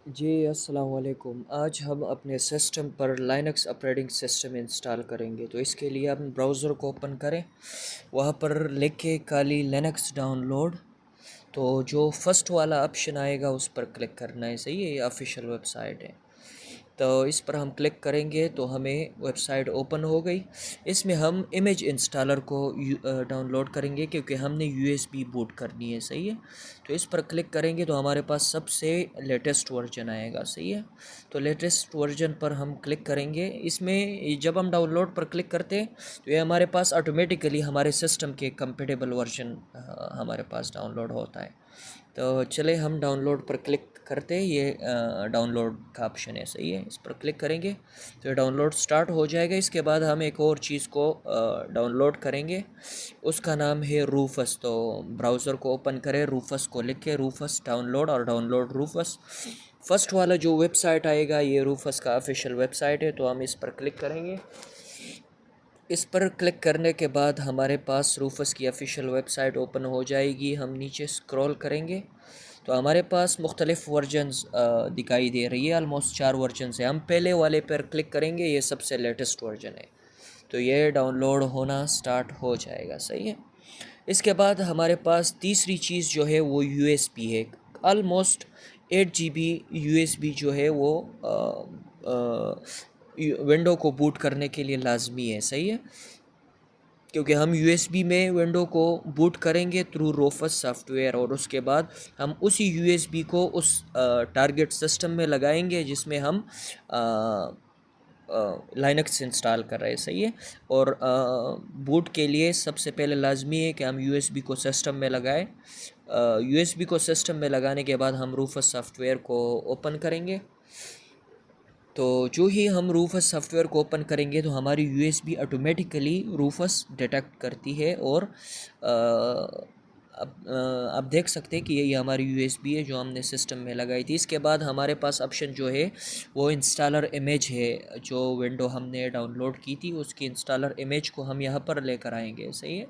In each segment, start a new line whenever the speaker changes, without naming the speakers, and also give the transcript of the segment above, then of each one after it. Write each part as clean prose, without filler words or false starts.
जी, अस्सलाम वालेकुम। आज हम अपने सिस्टम पर लाइनक्स ऑपरेटिंग सिस्टम इंस्टॉल करेंगे। तो इसके लिए हम ब्राउज़र को ओपन करें, वहाँ पर लिखे काली लिनक्स डाउनलोड। तो जो फर्स्ट वाला ऑप्शन आएगा उस पर क्लिक करना है। सही है, ये ऑफिशियल वेबसाइट है। तो इस पर हम क्लिक करेंगे तो हमें वेबसाइट ओपन हो गई। इसमें हम इमेज इंस्टॉलर को डाउनलोड करेंगे क्योंकि हमने यूएसबी बूट करनी है। सही है, तो इस पर क्लिक करेंगे तो हमारे पास सबसे लेटेस्ट वर्जन आएगा। सही है, तो लेटेस्ट वर्जन पर हम क्लिक करेंगे। इसमें जब हम डाउनलोड पर क्लिक करते हैं तो ये हमारे पास ऑटोमेटिकली हमारे सिस्टम के कंपेटेबल वर्जन हमारे पास डाउनलोड होता है। तो चले हम डाउनलोड पर क्लिक करते हैं। ये डाउनलोड का ऑप्शन है। सही है, इस पर क्लिक करेंगे तो ये डाउनलोड स्टार्ट हो जाएगा। इसके बाद हम एक और चीज़ को डाउनलोड करेंगे, उसका नाम है रूफस। तो ब्राउज़र को ओपन करें, रूफस को लिख के रूफस डाउनलोड और डाउनलोड रूफस। फर्स्ट वाला जो वेबसाइट आएगा ये रूफस का ऑफिशियल वेबसाइट है। तो हम इस पर क्लिक करेंगे। इस पर क्लिक करने के बाद हमारे पास रूफस की ऑफिशियल वेबसाइट ओपन हो जाएगी। हम नीचे स्क्रॉल करेंगे तो हमारे पास मुख्तलिफ वर्जन्स दिखाई दे रही है। ऑलमोस्ट 4 वर्जन है। हम पहले वाले पर क्लिक करेंगे, ये सबसे लेटेस्ट वर्जन है। तो ये डाउनलोड होना स्टार्ट हो जाएगा। सही है, इसके बाद हमारे पास तीसरी चीज़ जो है वो यूएसबी है। ऑलमोस्ट 8 GB यूएसबी जो है वो विंडो को बूट करने के लिए लाजमी है। सही है, क्योंकि हम यूएसबी में विंडो को बूट करेंगे थ्रू रोफस सॉफ्टवेयर और उसके बाद हम उसी यूएसबी को उस टारगेट सिस्टम में लगाएंगे जिसमें हम लाइनक्स इंस्टॉल कर रहे हैं। सही है, और बूट के लिए सबसे पहले लाजमी है कि हम यूएसबी को सिस्टम में लगाएं। यूएसबी को सिस्टम में लगाने के बाद हम रूफस सॉफ्टवेयर को ओपन करेंगे। तो जो ही हम रूफस सॉफ्टवेयर को ओपन करेंगे तो हमारी यूएसबी ऑटोमेटिकली रूफस डिटेक्ट करती है। और आप देख सकते हैं कि ये हमारी यूएसबी है जो हमने सिस्टम में लगाई थी। इसके बाद हमारे पास ऑप्शन जो है वो इंस्टॉलर इमेज है। जो विंडो हमने डाउनलोड की थी उसकी इंस्टॉलर इमेज को हम यहाँ पर लेकर आएंगे। सही है,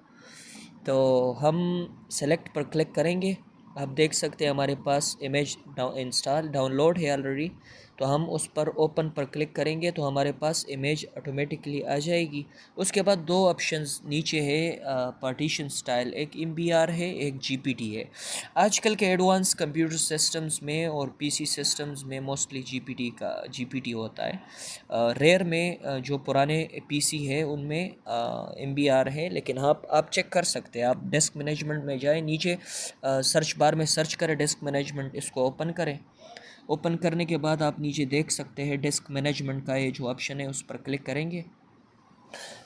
तो हम सेलेक्ट पर क्लिक करेंगे। आप देख सकते हैं हमारे पास इमेज डाउनलोड है ऑलरेडी। तो हम उस पर ओपन पर क्लिक करेंगे तो हमारे पास इमेज ऑटोमेटिकली आ जाएगी। उसके बाद दो ऑप्शंस नीचे है पार्टीशन स्टाइल, एक एमबीआर है, एक जीपीटी है। आजकल के एडवांस कंप्यूटर सिस्टम्स में और पीसी सिस्टम्स में मोस्टली जीपीटी होता है। रेयर में जो पुराने पीसी है उनमें एमबीआर है। लेकिन आप चेक कर सकते हैं, आप डेस्क मैनेजमेंट में जाएं, नीचे सर्च बार में सर्च करें डेस्क मैनेजमेंट, इसको ओपन करें। ओपन करने के बाद आप नीचे देख सकते हैं डेस्क मैनेजमेंट का ये जो ऑप्शन है उस पर क्लिक करेंगे।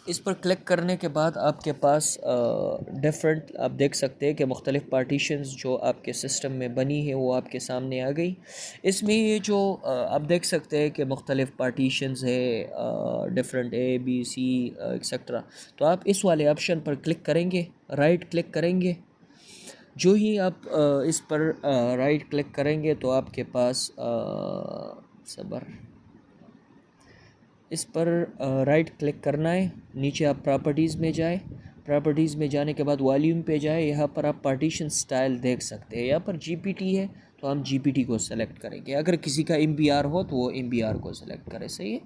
इस पर क्लिक करने के बाद आपके पास डिफरेंट आप देख सकते हैं कि मुख्तलिफ़ पार्टीशंस जो आपके सिस्टम में बनी है वो आपके सामने आ गई। इसमें ये जो आप देख सकते हैं कि मुख्तलिफ़ पार्टीशंस है, different A B C etcetera. तो आप इस वाले ऑप्शन पर क्लिक करेंगे, राइट क्लिक करेंगे। जो ही आप इस पर राइट क्लिक करेंगे तो आपके पास सबर इस पर राइट क्लिक करना है। नीचे आप प्रॉपर्टीज़ में जाए, प्रॉपर्टीज़ में जाने के बाद वॉल्यूम पे जाए। यहाँ पर आप पार्टीशन स्टाइल देख सकते हैं। यहाँ पर जीपीटी है तो हम जीपीटी को सेलेक्ट करेंगे। अगर किसी का एमबीआर हो तो वो एमबीआर को सेलेक्ट करें। सही है,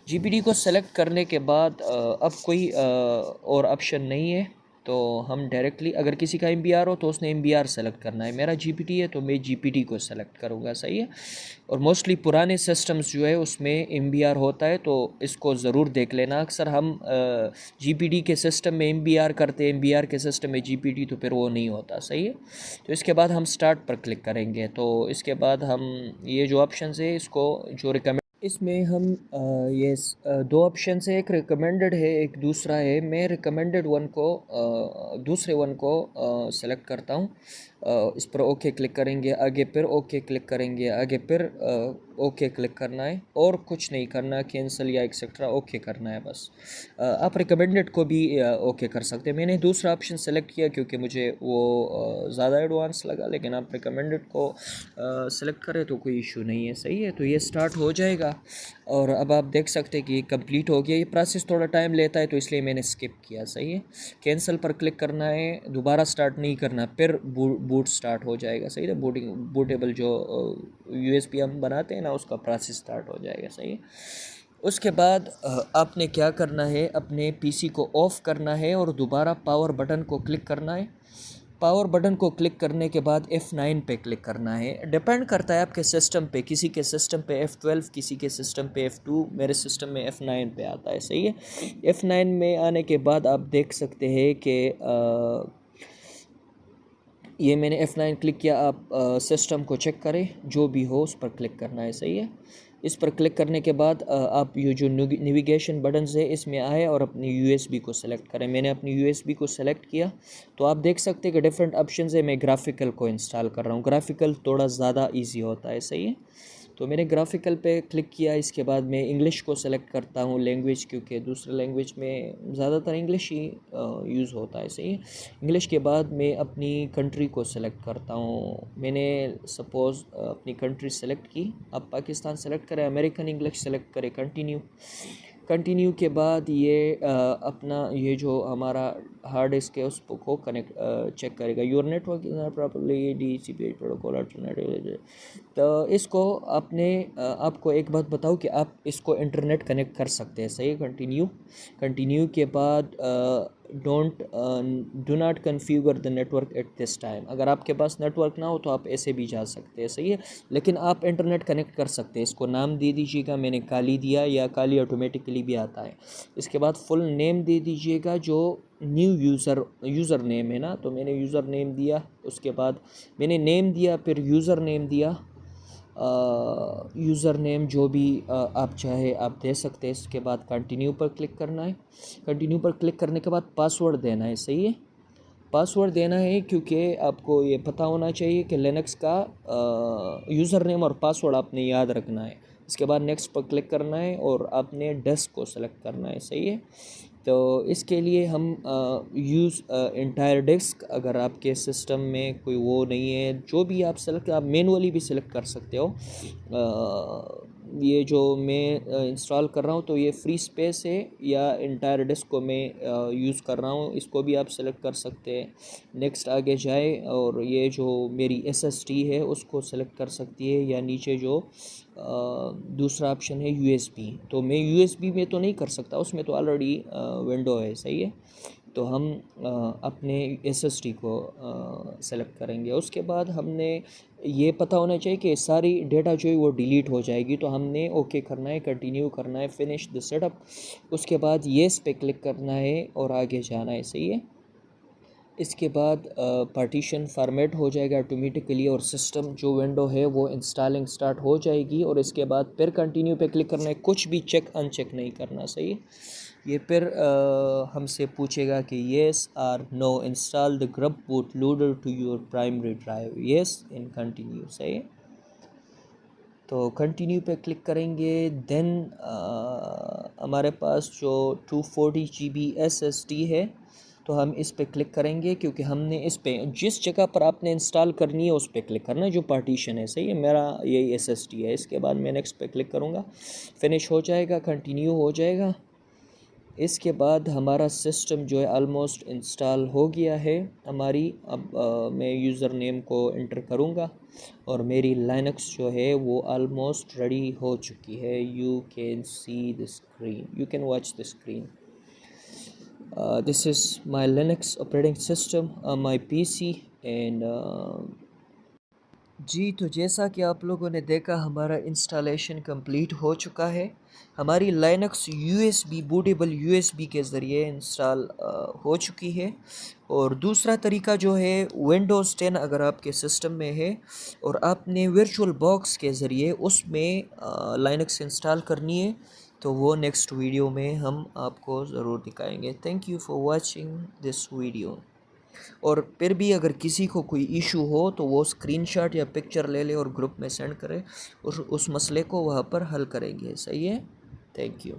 जीपीटी को सेलेक्ट करने के बाद अब कोई और ऑप्शन नहीं है। तो हम डायरेक्टली अगर किसी का एमबीआर हो तो उसने एमबीआर सेलेक्ट करना है। मेरा जीपीटी है तो मैं जीपीटी को सेलेक्ट करूँगा। सही है, और मोस्टली पुराने सिस्टम्स जो है उसमें एमबीआर होता है तो इसको ज़रूर देख लेना। अक्सर हम जीपीटी के सिस्टम में एमबीआर करते हैं, एमबीआर के सिस्टम में जीपीटी, तो फिर वो नहीं होता। सही है, तो इसके बाद हम स्टार्ट पर क्लिक करेंगे। तो इसके बाद हम ये जो ऑप्शन है इसको जो रिकमेंड, इसमें हम दो ऑप्शन है, एक रिकमेंडेड है एक दूसरा है। मैं रिकमेंडेड वन को दूसरे वन को सेलेक्ट करता हूँ। इस पर ओके क्लिक करेंगे, आगे फिर ओके क्लिक करेंगे, आगे फिर ओके क्लिक करना है और कुछ नहीं करना, कैंसिल या एक्सेट्रा ओके करना है बस। आप रिकमेंडेड को भी ओके कर सकते हैं। मैंने दूसरा ऑप्शन सेलेक्ट किया क्योंकि मुझे वो ज़्यादा एडवांस लगा, लेकिन आप रिकमेंडेड को सेलेक्ट करें तो कोई इशू नहीं है। सही है, तो ये स्टार्ट हो जाएगा और अब आप देख सकते हैं कि ये कंप्लीट हो गया। ये प्रोसेस थोड़ा टाइम लेता है तो इसलिए मैंने स्किप किया। सही है, कैंसिल पर क्लिक करना है, दोबारा स्टार्ट नहीं करना, फिर बूट स्टार्ट हो जाएगा, सही है। बूटेबल जो USB हम बनाते हैं ना, उसका प्रोसेस स्टार्ट हो जाएगा, सही है। उसके बाद आपने क्या करना है, अपने PC को ऑफ़ करना है और दोबारा पावर बटन को क्लिक करना है। पावर बटन को क्लिक करने के बाद F9 पे क्लिक करना है। डिपेंड करता है आपके सिस्टम पे, किसी के सिस्टम पे F12, किसी के सिस्टम पे F2, मेरे सिस्टम में F9 पे आता है, सही है। F9 में आने के बाद आप देख सकते हैं कि ये मैंने F9 क्लिक किया। आप सिस्टम को चेक करें, जो भी हो उस पर क्लिक करना है, सही है। इस पर क्लिक करने के बाद आप ये जो नेविगेशन बटन्स है इसमें आए और अपनी USB को सेलेक्ट करें। मैंने अपनी USB को सेलेक्ट किया तो आप देख सकते हैं कि डिफरेंट ऑप्शंस है। मैं ग्राफिकल को इंस्टॉल कर रहा हूँ। ग्राफिकल थोड़ा ज़्यादा इजी होता है, सही है। तो मैंने ग्राफिकल पे क्लिक किया। इसके बाद मैं इंग्लिश को सेलेक्ट करता हूँ, लैंग्वेज, क्योंकि दूसरे लैंग्वेज में ज़्यादातर इंग्लिश ही यूज़ होता है, सही है। इंग्लिश के बाद मैं अपनी कंट्री को सेलेक्ट करता हूँ। मैंने सपोज़ अपनी कंट्री सेलेक्ट की। आप पाकिस्तान सेलेक्ट करें, अमेरिकन इंग्लिश सेलेक्ट करें, कंटिन्यू। कंटिन्यू के बाद ये अपना ये जो हमारा हार्ड डिस्क है उसको कनेक्ट चेक करेगा। Your network is not properly DHCP protocol alternative. तो इसको आपको एक बात बताऊँ कि आप इसको इंटरनेट कनेक्ट कर सकते हैं, सही है। कंटिन्यू के बाद do not configure the network at this time. अगर आपके पास नेटवर्क ना हो तो आप ऐसे भी जा सकते हैं, सही है। लेकिन आप इंटरनेट कनेक्ट कर सकते हैं। इसको नाम दे दीजिएगा, मैंने काली दिया, या काली ऑटोमेटिकली भी आता है। इसके बाद फुल नेम दे दीजिएगा, जो न्यू यूज़र नेम है ना, तो मैंने यूज़र नेम दिया। उसके बाद मैंने नेम दिया, फिर यूज़र नेम दिया। यूज़र नेम जो भी आप चाहे आप दे सकते हैं। इसके बाद कंटिन्यू पर क्लिक करना है। कंटिन्यू पर क्लिक करने के बाद पासवर्ड देना है, सही है। पासवर्ड देना है क्योंकि आपको ये पता होना चाहिए कि लिनक्स का यूज़र नेम और पासवर्ड आपने याद रखना है। इसके बाद नेक्स्ट पर क्लिक करना है और आपने डेस्क को सेलेक्ट करना है, सही है। तो इसके लिए हम यूज़ इंटायर डिस्क, अगर आपके सिस्टम में कोई वो नहीं है, जो भी आप सेलेक्ट, आप मैनुअली भी सिलेक्ट कर सकते हो। ये जो मैं इंस्टॉल कर रहा हूँ तो ये फ्री स्पेस है, या इंटायर डिस्क को मैं यूज़ कर रहा हूँ, इसको भी आप सेलेक्ट कर सकते हैं। नेक्स्ट आगे जाए और ये जो मेरी SSD है उसको सेलेक्ट कर सकती है, या नीचे जो दूसरा ऑप्शन है USB। तो मैं USB में तो नहीं कर सकता, उसमें तो ऑलरेडी विंडो है, सही है। तो हम अपने SSD को सेलेक्ट करेंगे। उसके बाद हमने ये पता होना चाहिए कि सारी डेटा जो है वो डिलीट हो जाएगी, तो हमने ओके करना है, कंटिन्यू करना है, फिनिश द सेटअप। उसके बाद येस पे क्लिक करना है और आगे जाना है, सही है। इसके बाद पार्टीशन फॉर्मेट हो जाएगा ऑटोमेटिकली और सिस्टम जो विंडो है वो इंस्टॉलिंग स्टार्ट हो जाएगी। और इसके बाद फिर कंटिन्यू पे क्लिक करना है, कुछ भी चेक अनचेक नहीं करना, सही है। ये फिर हमसे पूछेगा कि yes or no install the GRUB boot loader to your primary drive, yes in continue, सही है। तो कंटिन्यू पे क्लिक करेंगे। देन हमारे पास जो 240 GB SSD है, तो हम इस पे क्लिक करेंगे, क्योंकि हमने इस पे जिस जगह पर आपने इंस्टॉल करनी है उस पे क्लिक करना है, जो पार्टीशन है, सही है। मेरा यही SSD है। इसके बाद मैं नेक्स्ट पे क्लिक करूँगा, फिनिश हो जाएगा, कंटिन्यू हो जाएगा। इसके बाद हमारा सिस्टम जो है ऑलमोस्ट इंस्टॉल हो गया है हमारी। अब मैं यूज़र नेम को इंटर करूँगा और मेरी लाइनक्स जो है वो ऑलमोस्ट रेडी हो चुकी है। You can see the screen, you can watch the screen. This is my Linux operating system on my PC and जी, तो जैसा कि आप लोगों ने देखा हमारा इंस्टॉलेशन कंप्लीट हो चुका है। हमारी लाइनक्स USB बूटेबल USB के ज़रिए इंस्टॉल हो चुकी है। और दूसरा तरीका जो है विंडोज़ 10 अगर आपके सिस्टम में है और आपने वर्चुअल बॉक्स के ज़रिए उसमें लाइनक्स इंस्टॉल करनी है, तो वो नेक्स्ट वीडियो में हम आपको ज़रूर दिखाएंगे। Thank you for watching this video. और फिर भी अगर किसी को कोई इशू हो तो वो स्क्रीनशॉट या पिक्चर ले ले और ग्रुप में सेंड करे, उस मसले को वहाँ पर हल करेंगे, सही है। Thank you.